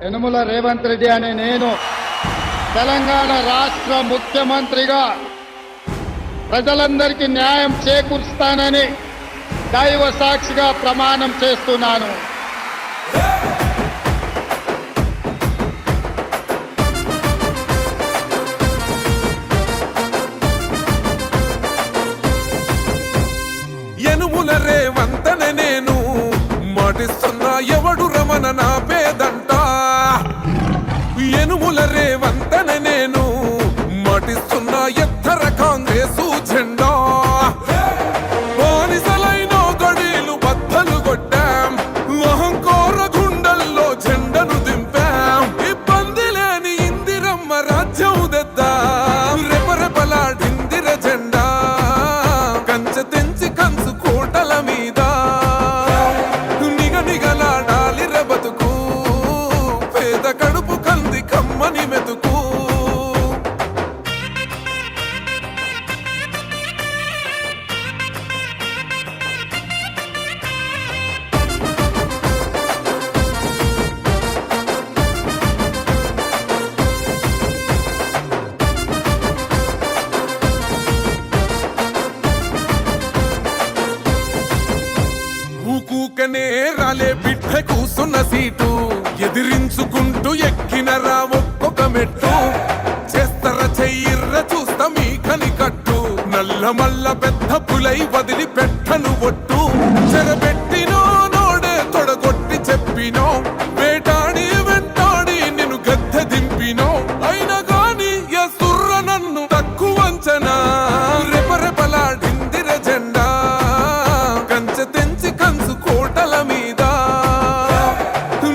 యనుమల రేవంత్ రెడ్డి అనే నేను తెలంగాణ రాష్ట్ర ముఖ్యమంత్రిగా ప్రజలందరికీ న్యాయం చేకూరుస్తానని దైవ సాక్షిగా ప్రమాణం చేస్తున్నాను. యనుమల రేవంత్ అనే నేను మాటిస్తున్నా ఎవడు రమణ నా పేదంట. యనుమల రేవంత్ అనే నేను మాటిస్తున్నా ఎత్తర కాంగ్రెసు జెండా. బానిసలైన గడీలు బద్దలు కొట్టాం, అహంకార గుండెల్లో జెండను దింపాం. ఇబ్బంది లేని ఇందిరమ్మ రాజ్యం తెద్దాం. రెపరెపలాడిందిర జెండా కంచె తెంచి కంచు కోటల మీద నిగనిగలాడాలి బతుకు. పేద కడుపు కంది కమ్మని మెతుకు. ఊకూకనే రాలే బిడ్డ కూసున్న సీటు ఎదిరించుకుంటూ ఎక్కినరా ఒక్కొక్క మెట్టు. చేస్తర చెయ్యిర్ర చూస్తా మీ కని కట్టు. నల్ల మల్ల పెద్ద పులై వదిలి పెట్టను ఒట్టు. చెరబెట్టినో నోడే తొడగొట్టి చెప్పినో, వేటాడి వెంటాడి నిన్ను గద్దె దింపినో. అయినా గాని ఎసుర్ర నన్ను తక్కువ అంచనా. రెపరెపలాడిందిర జెండా కంచె తెంచి కంచు కోటల మీద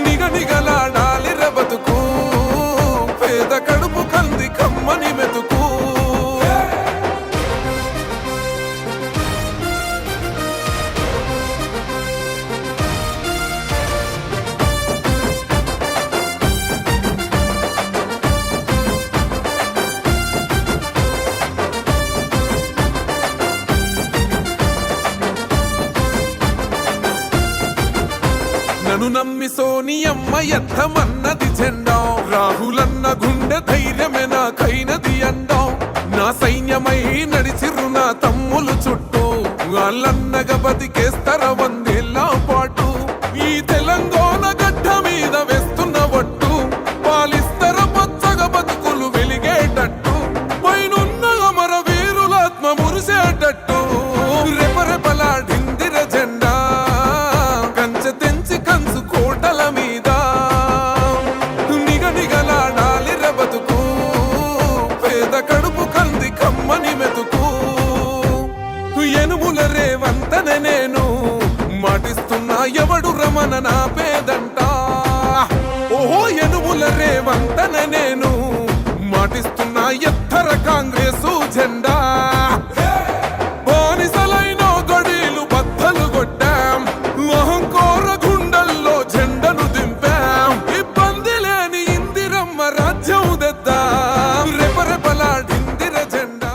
నిగనిగలాడాలి బతుకు. పేద కడుపు కంది కమ్మని మెతుకు. నన్ను నమ్మి సోనియమ్మ ఎత్తమన్నది జెండా. రాహులన్న గుండె ధైర్యమే నాకైనది అండా. నా సైన్యమై నడిచిర్రు నా తమ్ములు చుట్టూ. వాళ్ళన్నగా బతికేస్తర వందేళ్ళ పాటు. ఈ తెలంగాణ గడ్డ మీద వేస్తున్న ఒట్టు. పాలిస్తర పచ్చగా బతుకులు వెలిగేటట్టు. పైనున్న అమర వీరులాత్మ మురిసేటట్టు. రెపరెపలాడిందిర జెండా కంచె తెంచి కంచు కోటల మీద నిగనిగలాడాలి బతుకు. పేద కడుపు కంది కమ్మని మెతుకు. యనుమల రేవంత్ అనే నేను మాటిస్తున్నా ఎవడు రమణ నా పేదంట. ఓహో యనుమల రేవంత్ అనే నేను మాటిస్తున్నా ఎత్తర కాంగ్రెస్